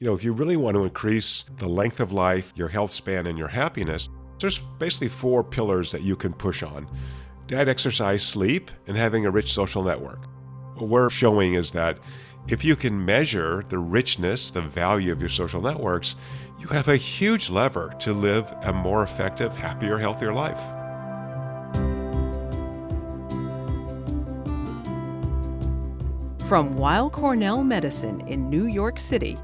If you really want to increase the length of life, your health span, and your happiness, there's basically 4 pillars that you can push on: diet, exercise, sleep, and having a rich social network. What we're showing is that if you can measure the richness, the value of your social networks, you have a huge lever to live a more effective, happier, healthier life. From Weill Cornell Medicine in New York City,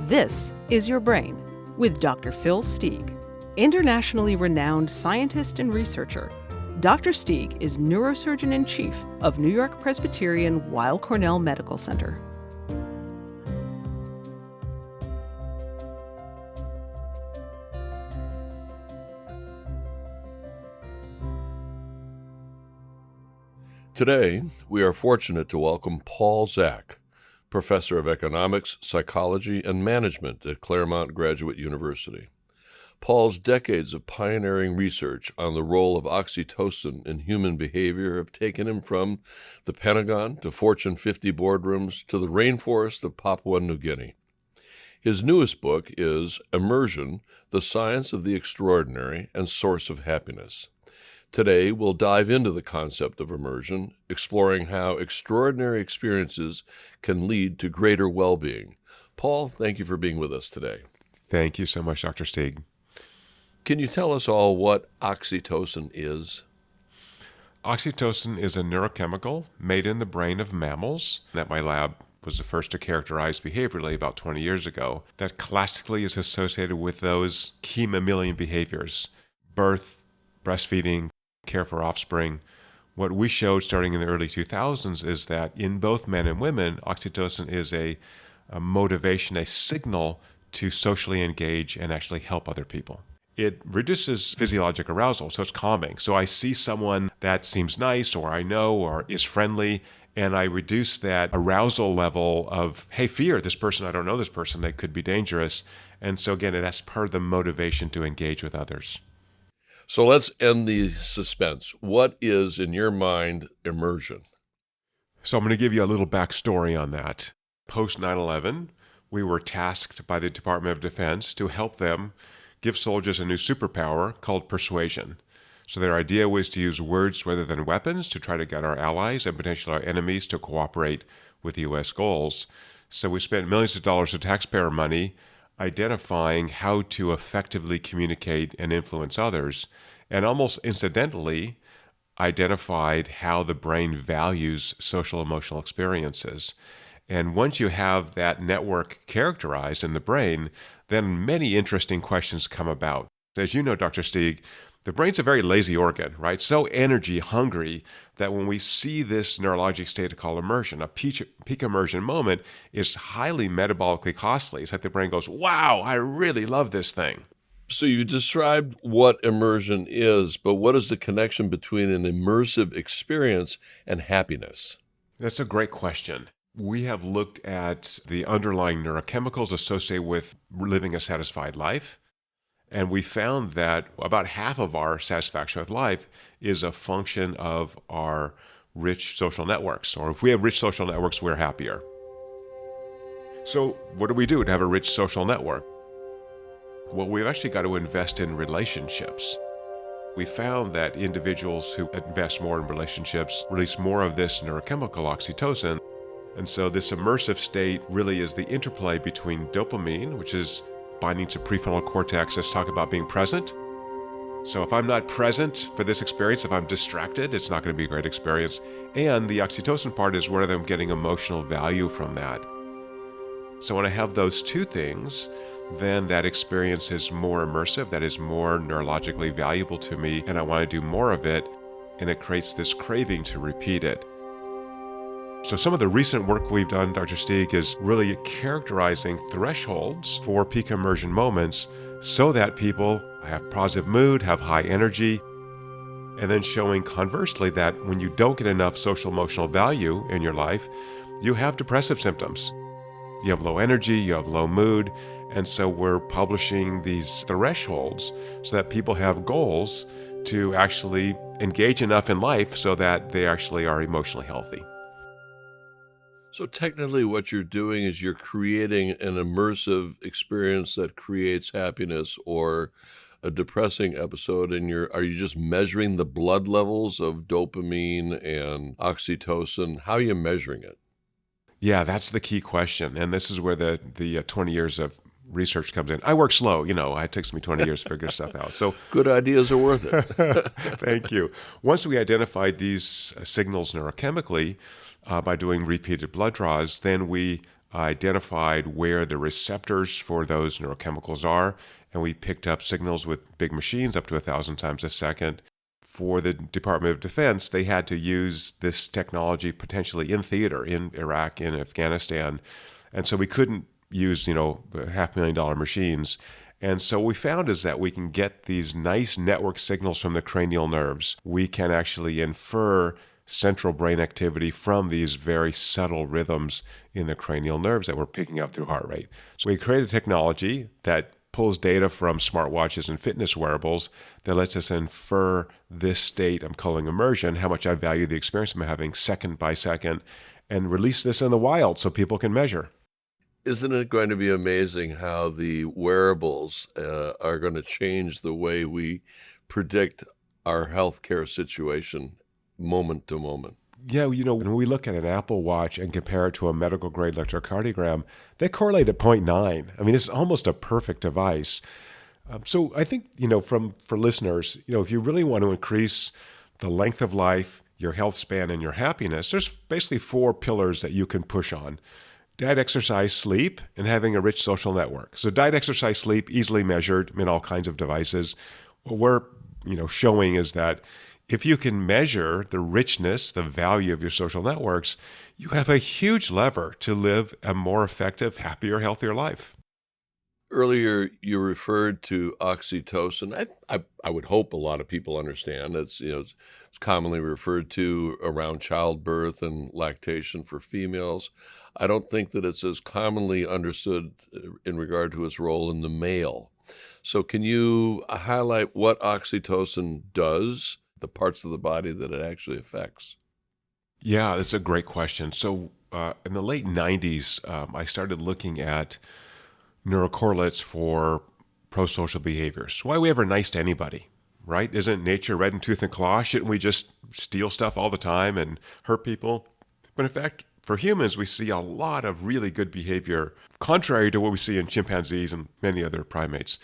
this is Your Brain with Dr. Phil Stieg. Internationally renowned scientist and researcher, Dr. Stieg is neurosurgeon-in-chief of New York Presbyterian Weill Cornell Medical Center. Today, we are fortunate to welcome Paul Zak, Professor of Economics, Psychology, and Management at Claremont Graduate University. Paul's decades of pioneering research on the role of oxytocin in human behavior have taken him from the Pentagon to Fortune 50 boardrooms to the rainforest of Papua New Guinea. His newest book is Immersion, The Science of the Extraordinary and Source of Happiness. Today, we'll dive into the concept of immersion, exploring how extraordinary experiences can lead to greater well-being. Paul, thank you for being with us today. Thank you so much, Dr. Stieg. Can you tell us all what oxytocin is? Oxytocin is a neurochemical made in the brain of mammals that my lab was the first to characterize behaviorally about 20 years ago, that classically is associated with those key mammalian behaviors: birth, breastfeeding, care for offspring. What we showed starting in the early 2000s is that in both men and women, oxytocin is a motivation, a signal to socially engage and actually help other people. It reduces physiologic arousal, so it's calming. So I see someone that seems nice, or I know, or is friendly, and I reduce that arousal level of, hey, fear, this person, I don't know this person, they could be dangerous. And so again, that's part of the motivation to engage with others. So let's end the suspense. What is, in your mind, immersion? So I'm going to give you a little backstory on that. Post 9/11, we were tasked by the Department of Defense to help them give soldiers a new superpower called persuasion. So their idea was to use words rather than weapons to try to get our allies and potentially our enemies to cooperate with U.S. goals. So we spent millions of dollars of taxpayer money identifying how to effectively communicate and influence others, and almost incidentally identified how the brain values social emotional experiences. And once you have that network characterized in the brain, then many interesting questions come about. As you know, Dr. Stieg, the brain's a very lazy organ, right? So energy hungry that when we see this neurologic state called immersion, a peak immersion moment is highly metabolically costly. It's like the brain goes, wow, I really love this thing. So you described what immersion is, but what is the connection between an immersive experience and happiness? That's a great question. We have looked at the underlying neurochemicals associated with living a satisfied life. And we found that about half of our satisfaction with life is a function of our rich social networks. Or if we have rich social networks, we're happier. So what do we do to have a rich social network? Well, we've actually got to invest in relationships. We found that individuals who invest more in relationships release more of this neurochemical oxytocin. And so this immersive state really is the interplay between dopamine, which is binding to prefrontal cortex. Let's talk about being present. So if I'm not present for this experience, if I'm distracted, it's not going to be a great experience. And the oxytocin part is where I'm getting emotional value from that. So when I have those two things, then that experience is more immersive, that is more neurologically valuable to me, and I want to do more of it, and it creates this craving to repeat it. So some of the recent work we've done, Dr. Stieg, is really characterizing thresholds for peak immersion moments so that people have positive mood, have high energy, and then showing conversely that when you don't get enough social emotional value in your life, you have depressive symptoms. You have low energy, you have low mood, and so we're publishing these thresholds so that people have goals to actually engage enough in life so that they actually are emotionally healthy. So technically what you're doing is you're creating an immersive experience that creates happiness or a depressing episode, and are you just measuring the blood levels of dopamine and oxytocin? How are you measuring it? Yeah, that's the key question. And this is where the 20 years of research comes in. I work slow, it takes me 20 years to figure stuff out. So good ideas are worth it. thank you. Once we identified these signals neurochemically by doing repeated blood draws, then we identified where the receptors for those neurochemicals are, and we picked up signals with big machines up to 1,000 times a second. For the Department of Defense, they had to use this technology potentially in theater in Iraq, in Afghanistan. And so we couldn't use, $500,000 machines. And so what we found is that we can get these nice network signals from the cranial nerves. We can actually infer central brain activity from these very subtle rhythms in the cranial nerves that we're picking up through heart rate. So we created technology that pulls data from smartwatches and fitness wearables that lets us infer this state I'm calling immersion, how much I value the experience I'm having second by second, and release this in the wild so people can measure. Isn't it going to be amazing how the wearables are going to change the way we predict our healthcare situation moment to moment? Yeah, when we look at an Apple Watch and compare it to a medical grade electrocardiogram, they correlate at 0.9. I mean, it's almost a perfect device. So I think, for listeners, if you really want to increase the length of life, your health span, and your happiness, there's basically 4 pillars that you can push on: diet, exercise, sleep, and having a rich social network. So diet, exercise, sleep, easily measured in all kinds of devices. What we're, showing is that if you can measure the richness, the value of your social networks, you have a huge lever to live a more effective, happier, healthier life. Earlier, you referred to oxytocin. I would hope a lot of people understand it's commonly referred to around childbirth and lactation for females. I don't think that it's as commonly understood in regard to its role in the male. So can you highlight what oxytocin does, the parts of the body that it actually affects? Yeah, that's a great question. So in the late 90s, I started looking at neurocorrelates for prosocial behaviors. Why are we ever nice to anybody, right? Isn't nature red in tooth and claw? Shouldn't we just steal stuff all the time and hurt people? But in fact, for humans, we see a lot of really good behavior, contrary to what we see in chimpanzees and many other primates.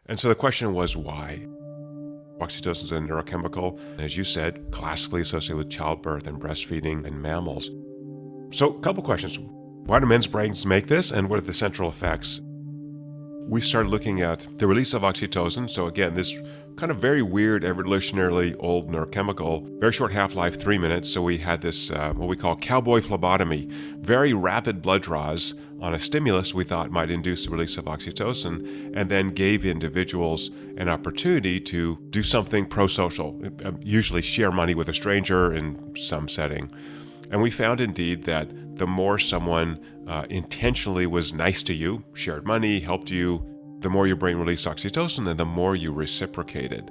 And so the question was, why? Oxytocin is a neurochemical, as you said, classically associated with childbirth and breastfeeding in mammals. So a couple questions. Why do men's brains make this, and what are the central effects? We started looking at the release of oxytocin. So again, this kind of very weird, evolutionarily old neurochemical, very short half-life, 3 minutes. So we had this, what we call cowboy phlebotomy, very rapid blood draws on a stimulus we thought might induce the release of oxytocin, and then gave individuals an opportunity to do something pro-social, usually share money with a stranger in some setting. And we found indeed that the more someone intentionally was nice to you, shared money, helped you, the more your brain released oxytocin and the more you reciprocated.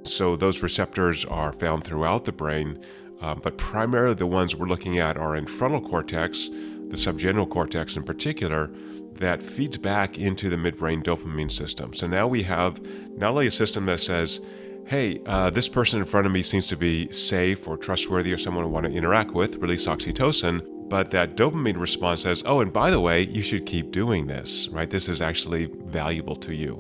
So those receptors are found throughout the brain, but primarily the ones we're looking at are in frontal cortex, the subgenital cortex in particular, that feeds back into the midbrain dopamine system. So now we have not only a system that says, hey, this person in front of me seems to be safe or trustworthy or someone I want to interact with, release oxytocin, but that dopamine response says, oh, and by the way, you should keep doing this, right? This is actually valuable to you.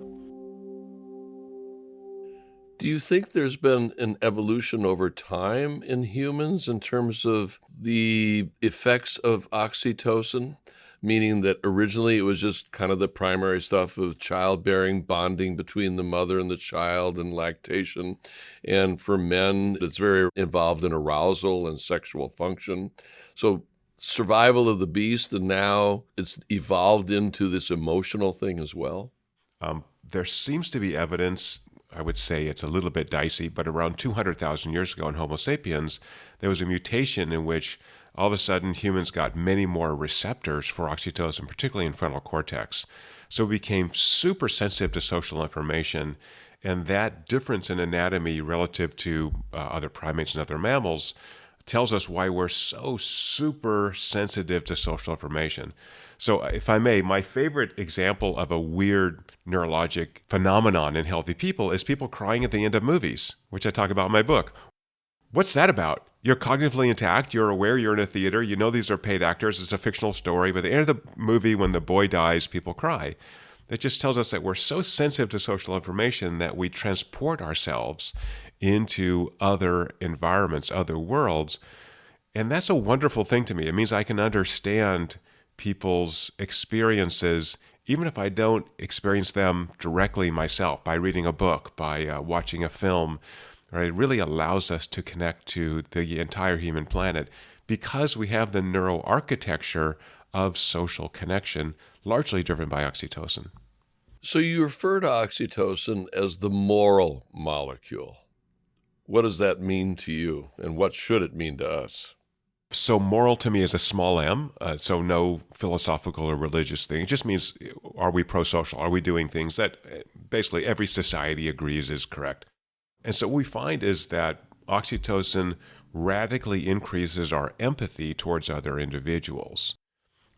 Do you think there's been an evolution over time in humans in terms of the effects of oxytocin? Meaning that originally it was just kind of the primary stuff of childbearing, bonding between the mother and the child, and lactation. And for men, it's very involved in arousal and sexual function. So survival of the beast, and now it's evolved into this emotional thing as well? There seems to be evidence, I would say it's a little bit dicey, but around 200,000 years ago in Homo sapiens, there was a mutation in which all of a sudden humans got many more receptors for oxytocin, particularly in frontal cortex. So we became super sensitive to social information, and that difference in anatomy relative to other primates and other mammals tells us why we're so super sensitive to social information. So if I may, my favorite example of a weird neurologic phenomenon in healthy people is people crying at the end of movies, which I talk about in my book. What's that about? You're cognitively intact, you're aware you're in a theater, you know these are paid actors, it's a fictional story, but at the end of the movie when the boy dies, people cry. That just tells us that we're so sensitive to social information that we transport ourselves into other environments, other worlds. And that's a wonderful thing to me. It means I can understand people's experiences, even if I don't experience them directly myself, by reading a book, by watching a film. Right? It really allows us to connect to the entire human planet because we have the neuroarchitecture of social connection, largely driven by oxytocin. So you refer to oxytocin as the moral molecule. What does that mean to you, and what should it mean to us? So moral to me is a small m, so no philosophical or religious thing. It just means, are we pro-social? Are we doing things that basically every society agrees is correct? And so what we find is that oxytocin radically increases our empathy towards other individuals.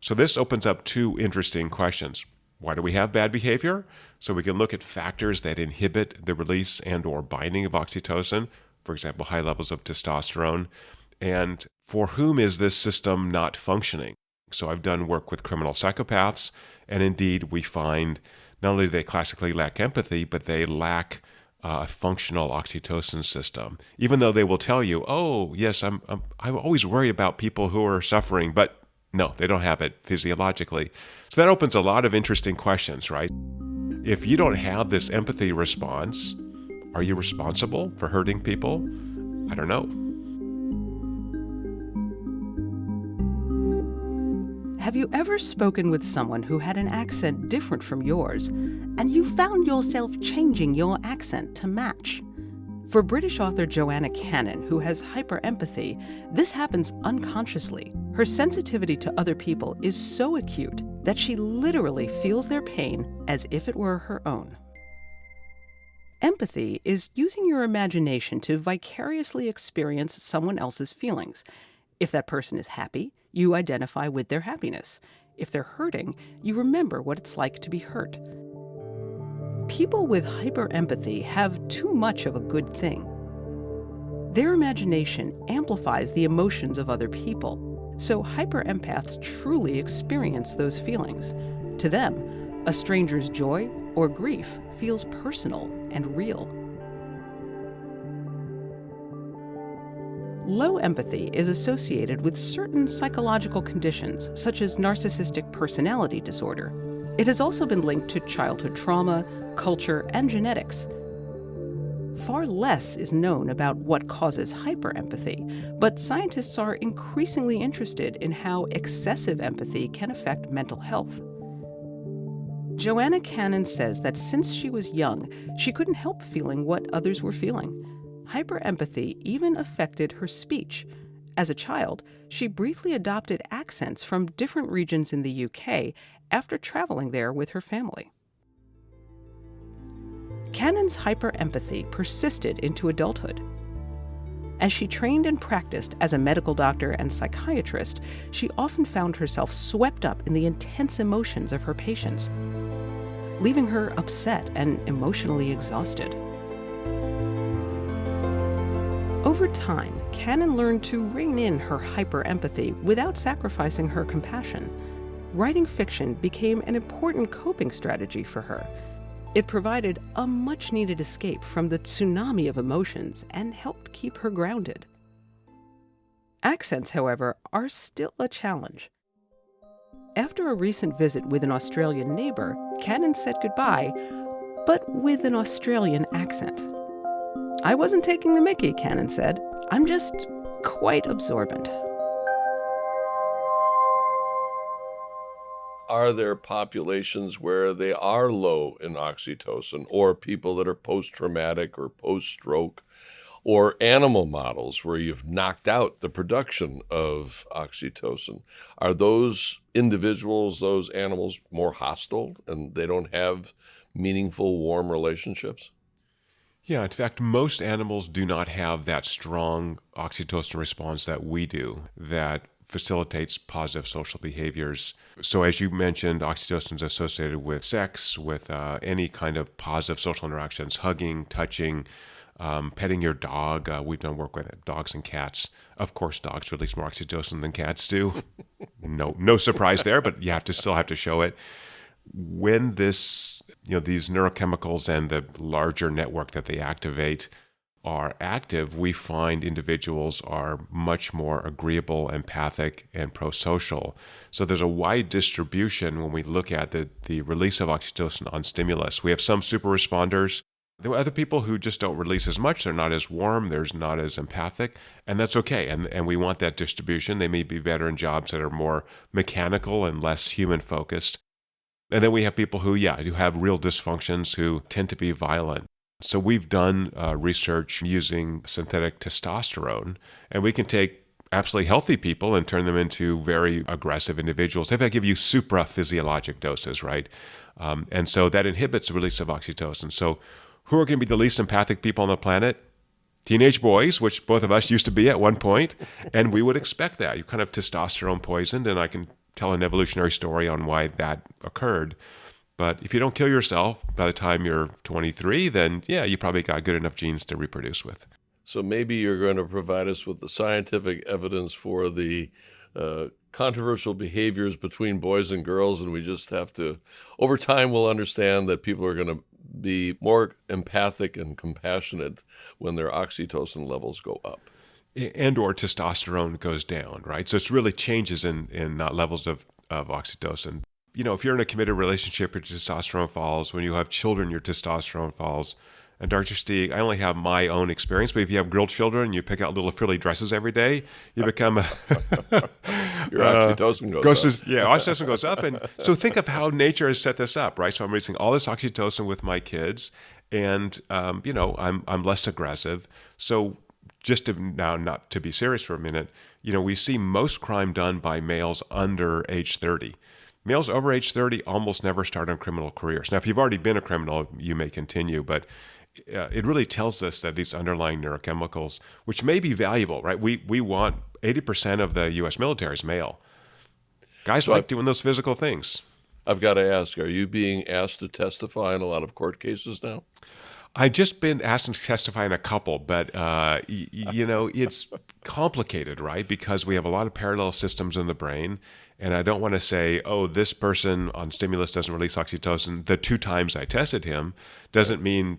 So this opens up two interesting questions. Why do we have bad behavior? So we can look at factors that inhibit the release and or binding of oxytocin, for example, high levels of testosterone. And for whom is this system not functioning? So I've done work with criminal psychopaths, and indeed we find not only do they classically lack empathy, but they lack a functional oxytocin system. Even though they will tell you, oh, yes, I always worry about people who are suffering, but no, they don't have it physiologically. So that opens a lot of interesting questions, right? If you don't have this empathy response, are you responsible for hurting people? I don't know. Have you ever spoken with someone who had an accent different from yours, and you found yourself changing your accent to match? For British author Joanna Cannon, who has hyperempathy, this happens unconsciously. Her sensitivity to other people is so acute that she literally feels their pain as if it were her own. Empathy is using your imagination to vicariously experience someone else's feelings. If that person is happy, you identify with their happiness. If they're hurting, you remember what it's like to be hurt. People with hyperempathy have too much of a good thing. Their imagination amplifies the emotions of other people, so hyperempaths truly experience those feelings. To them, a stranger's joy or grief feels personal and real. Low empathy is associated with certain psychological conditions, such as narcissistic personality disorder. It has also been linked to childhood trauma, culture, and genetics. Far less is known about what causes hyperempathy, but scientists are increasingly interested in how excessive empathy can affect mental health. Joanna Cannon says that since she was young, she couldn't help feeling what others were feeling. Hyperempathy even affected her speech. As a child, she briefly adopted accents from different regions in the UK after traveling there with her family. Cannon's hyperempathy persisted into adulthood. As she trained and practiced as a medical doctor and psychiatrist, she often found herself swept up in the intense emotions of her patients, leaving her upset and emotionally exhausted. Over time, Cannon learned to rein in her hyperempathy without sacrificing her compassion. Writing fiction became an important coping strategy for her. It provided a much-needed escape from the tsunami of emotions and helped keep her grounded. Accents, however, are still a challenge. After a recent visit with an Australian neighbor, Cannon said goodbye, but with an Australian accent. "I wasn't taking the mickey," Cannon said. "I'm just quite absorbent." Are there populations where they are low in oxytocin, or people that are post-traumatic or post-stroke, or animal models where you've knocked out the production of oxytocin? Are those individuals, those animals, more hostile and they don't have meaningful, warm relationships? Yeah, in fact, most animals do not have that strong oxytocin response that we do that facilitates positive social behaviors. So, as you mentioned, oxytocin is associated with sex, with any kind of positive social interactions, hugging, touching, petting your dog. We've done work with dogs and cats. Of course, dogs release more oxytocin than cats do. No surprise there, but you still have to show it. When these neurochemicals and the larger network that they activate are active, we find individuals are much more agreeable, empathic, and pro-social. So there's a wide distribution when we look at the release of oxytocin on stimulus. We have some super responders. There are other people who just don't release as much. They're not as warm. They're not as empathic. And that's okay. And we want that distribution. They may be better in jobs that are more mechanical and less human focused. And then we have people who have real dysfunctions who tend to be violent. So we've done research using synthetic testosterone, and we can take absolutely healthy people and turn them into very aggressive individuals if I give you supraphysiologic doses, right? And so that inhibits the release of oxytocin. So who are going to be the least empathic people on the planet? Teenage boys, which both of us used to be at one point, and we would expect that. You're kind of testosterone poisoned, and I can tell an evolutionary story on why that occurred. But if you don't kill yourself by the time you're 23, then you probably got good enough genes to reproduce with. So maybe you're going to provide us with the scientific evidence for the controversial behaviors between boys and girls, and we just have to, over time, we'll understand that people are going to be more empathic and compassionate when their oxytocin levels go up. And or testosterone goes down, right? So it's really changes in levels of oxytocin. If you're in a committed relationship, your testosterone falls. When you have children, your testosterone falls. And Dr. Stieg, I only have my own experience, but if you have girl children, you pick out little frilly dresses every day, you become your oxytocin goes up. Oxytocin goes up. And so think of how nature has set this up, right? So I'm releasing all this oxytocin with my kids, and I'm less aggressive. So just to now, not to be serious for a minute, we see most crime done by males under age 30. Males over age 30 almost never start on criminal careers. Now, if you've already been a criminal, you may continue, but it really tells us that these underlying neurochemicals, which may be valuable, right? We want 80% of the U.S. military is male. Guys like doing those physical things. I've got to ask, are you being asked to testify in a lot of court cases now? I've just been asked to testify in a couple, but it's complicated, right? Because we have a lot of parallel systems in the brain, and I don't want to say, oh, this person on stimulus doesn't release oxytocin. The 2 times I tested him doesn't mean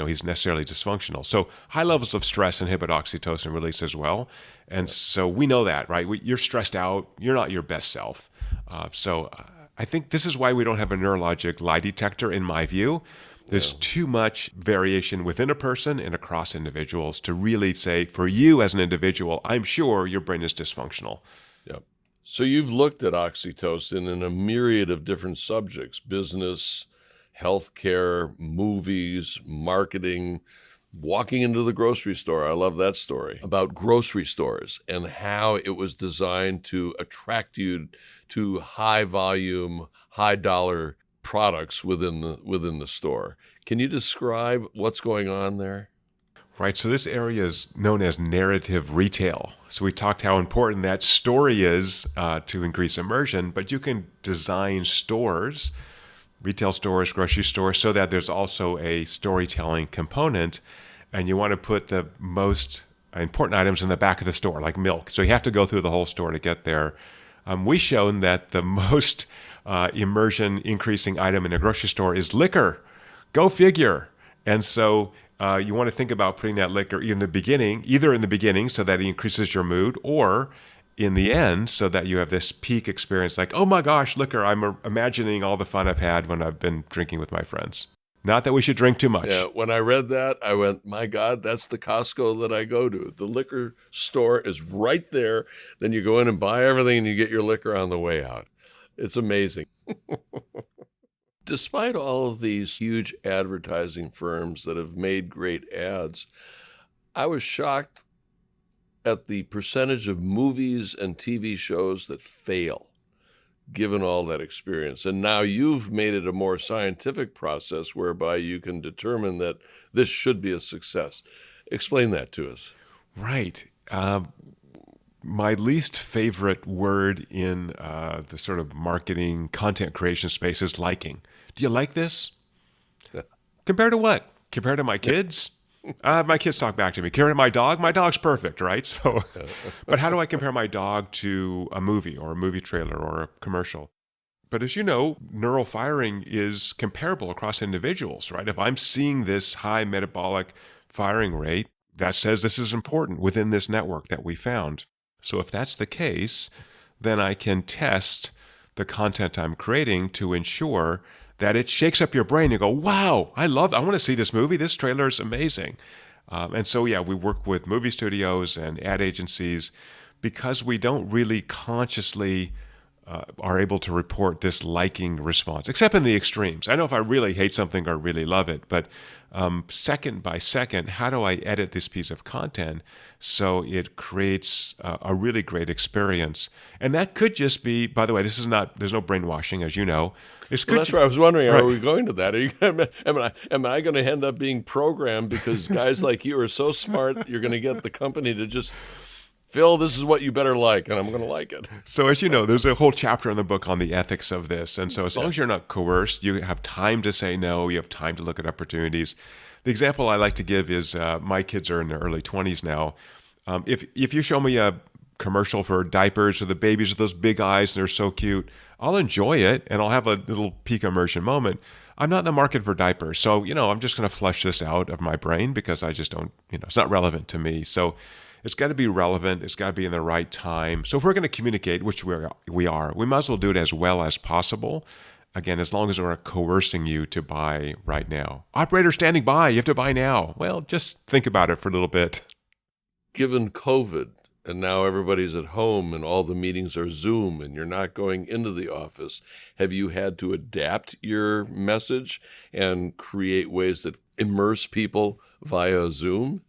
he's necessarily dysfunctional. So high levels of stress inhibit oxytocin release as well, and so we know that, right? You're stressed out. You're not your best self. So I think this is why we don't have a neurologic lie detector, in my view. There's too much variation within a person and across individuals to really say, for you as an individual, I'm sure your brain is dysfunctional. Yep. So you've looked at oxytocin in a myriad of different subjects: business, healthcare, movies, marketing, walking into the grocery store. I love that story about grocery stores and how it was designed to attract you to high volume, high dollar products within the store. Can you describe what's going on there? Right. So this area is known as narrative retail. So we talked how important that story is to increase immersion, but you can design stores, retail stores, grocery stores, so that there's also a storytelling component, and you want to put the most important items in the back of the store, like milk. So you have to go through the whole store to get there. We've shown that the most immersion increasing item in a grocery store is liquor. Go figure. And so you want to think about putting that liquor either in the beginning so that it increases your mood, or in the end so that you have this peak experience like, oh my gosh, liquor, I'm imagining all the fun I've had when I've been drinking with my friends. Not that we should drink too much. Yeah, when I read that, I went, my God, that's the Costco that I go to. The liquor store is right there. Then you go in and buy everything and you get your liquor on the way out. It's amazing. Despite all of these huge advertising firms that have made great ads, I was shocked at the percentage of movies and TV shows that fail. given all that experience. And now you've made it a more scientific process whereby you can determine that this should be a success. Explain that to us. Right. My least favorite word in the sort of marketing content creation space is liking. Do you like this? Compared to what? Compared to my kids? My kids talk back to me. Compared to my dog? My dog's perfect, right? So, but how do I compare my dog to a movie or a movie trailer or a commercial? But as you know, neural firing is comparable across individuals, right? If I'm seeing this high metabolic firing rate, that says this is important within this network that we found. So if that's the case, then I can test the content I'm creating to ensure that it shakes up your brain and go, wow, I want to see this movie. This trailer is amazing. And so, yeah, we work with movie studios and ad agencies because we don't really consciously are able to report this liking response, except in the extremes. I know if I really hate something or really love it, but second by second, how do I edit this piece of content so it creates a really great experience? And that could just be, by the way, there's no brainwashing, as you know. Well, that's why I was wondering, right. Are we going to that? Am I going to end up being programmed because guys like you are so smart, you're going to get the company to just, Phil, this is what you better like, and I'm going to like it. So as you know, there's a whole chapter in the book on the ethics of this. And so as long as you're not coerced, you have time to say no, you have time to look at opportunities. The example I like to give is my kids are in their early 20s now. If you show me a commercial for diapers or the babies with those big eyes and they're so cute, I'll enjoy it and I'll have a little peak immersion moment. I'm not in the market for diapers. So, I'm just going to flush this out of my brain because I just don't, it's not relevant to me. So it's got to be relevant. It's got to be in the right time. So if we're going to communicate, which we are, we might as well do it as well as possible. Again, as long as we're not coercing you to buy right now. Operator standing by, you have to buy now. Well, just think about it for a little bit. Given COVID, and now everybody's at home and all the meetings are Zoom and you're not going into the office, have you had to adapt your message and create ways that immerse people via Zoom?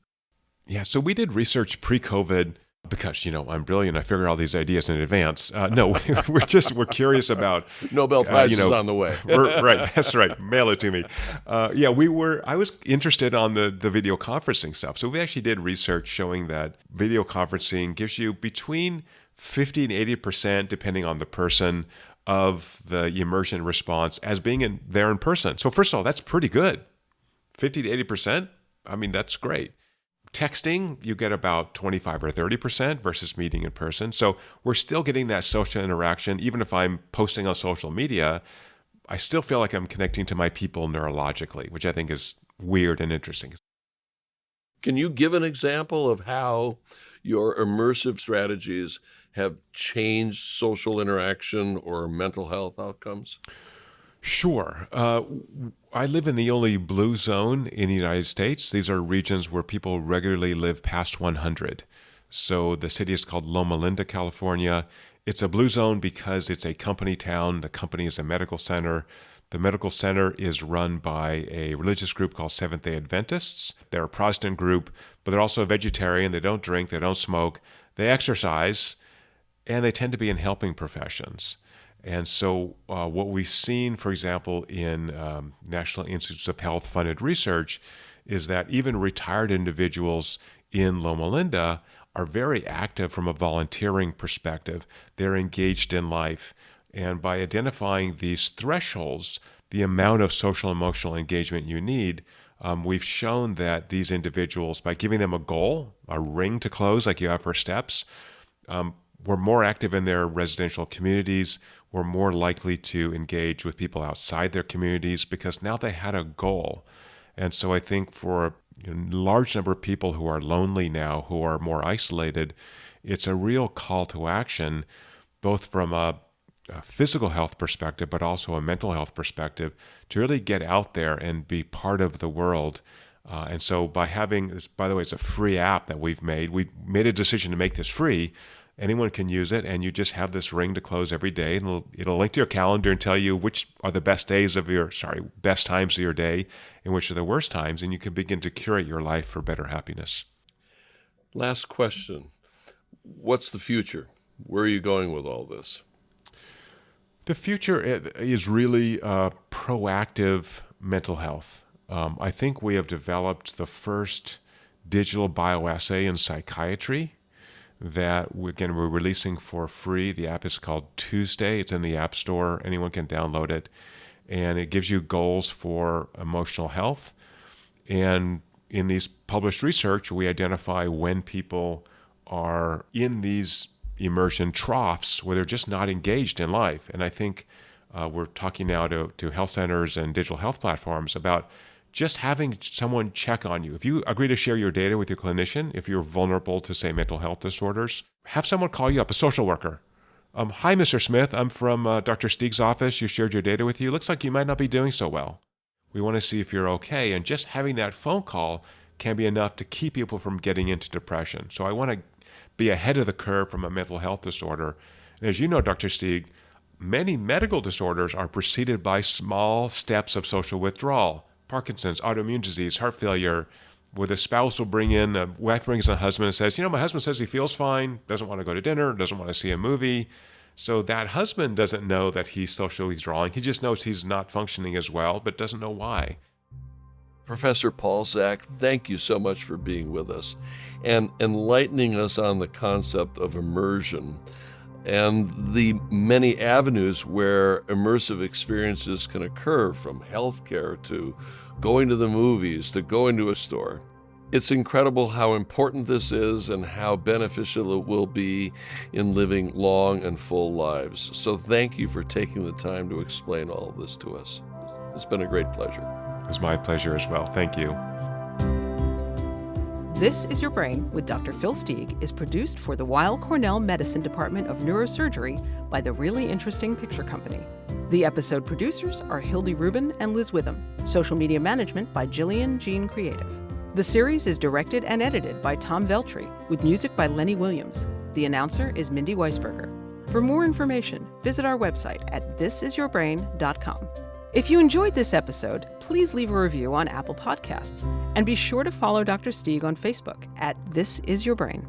Yeah, so we did research pre-COVID because, I'm brilliant. I figure all these ideas in advance. No, we're curious about Nobel Prize is on the way. Right, that's right. Mail it to me. I was interested on the video conferencing stuff. So we actually did research showing that video conferencing gives you between 50 and 80%, depending on the person, of the immersion response as being there in person. So first of all, that's pretty good. 50 to 80%, that's great. Texting, you get about 25 or 30% versus meeting in person. So we're still getting that social interaction. Even if I'm posting on social media, I still feel like I'm connecting to my people neurologically, which I think is weird and interesting. Can you give an example of how your immersive strategies have changed social interaction or mental health outcomes? Sure. I live in the only blue zone in the United States. These are regions where people regularly live past 100. So the city is called Loma Linda, California. It's a blue zone because it's a company town. The company is a medical center. The medical center is run by a religious group called Seventh-day Adventists. They're a Protestant group, but they're also a vegetarian. They don't drink. They don't smoke. They exercise, and they tend to be in helping professions. And so what we've seen, for example, in National Institutes of Health funded research is that even retired individuals in Loma Linda are very active from a volunteering perspective. They're engaged in life. And by identifying these thresholds, the amount of social emotional engagement you need, we've shown that these individuals, by giving them a goal, a ring to close like you have for steps, were more active in their residential communities, were more likely to engage with people outside their communities because now they had a goal. And so I think for a large number of people who are lonely now, who are more isolated, it's a real call to action, both from a physical health perspective, but also a mental health perspective, to really get out there and be part of the world. And so by having, by the way, it's a free app that we made a decision to make this free. Anyone can use it, and you just have this ring to close every day, and it'll link to your calendar and tell you which are the best times of your day and which are the worst times, and you can begin to curate your life for better happiness. Last question. What's the future? Where are you going with all this? The future is really proactive mental health. I think we have developed the first digital bioassay in psychiatry that we're releasing for free. The app is called Tuesday. It's in the App Store. Anyone can download it. And it gives you goals for emotional health. And in these published research, we identify when people are in these immersion troughs where they're just not engaged in life. And I think we're talking now to health centers and digital health platforms about just having someone check on you. If you agree to share your data with your clinician, if you're vulnerable to, say, mental health disorders, have someone call you up, a social worker. Hi, Mr. Smith. I'm from Dr. Stieg's office. You shared your data with you. Looks like you might not be doing so well. We want to see if you're okay. And just having that phone call can be enough to keep people from getting into depression. So I want to be ahead of the curve from a mental health disorder. And as you know, Dr. Stieg, many medical disorders are preceded by small steps of social withdrawal. Parkinson's, autoimmune disease, heart failure, where the spouse will wife brings in a husband and says, my husband says he feels fine, doesn't want to go to dinner, doesn't want to see a movie. So that husband doesn't know that he's socially withdrawing. He just knows he's not functioning as well, but doesn't know why. Professor Paul Zak, thank you so much for being with us and enlightening us on the concept of immersion and the many avenues where immersive experiences can occur, from healthcare to going to the movies to going to a store. It's incredible how important this is and how beneficial it will be in living long and full lives. So thank you for taking the time to explain all of this to us. It's been a great pleasure. It was my pleasure as well. Thank you. This is Your Brain with Dr. Phil Stieg is produced for the Weill Cornell Medicine Department of Neurosurgery by the Really Interesting Picture Company. The episode producers are Hildy Rubin and Liz Witham. Social media management by Jillian Jean Creative. The series is directed and edited by Tom Veltri, with music by Lenny Williams. The announcer is Mindy Weisberger. For more information, visit our website at thisisyourbrain.com. If you enjoyed this episode, please leave a review on Apple Podcasts, and be sure to follow Dr. Stieg on Facebook at This Is Your Brain.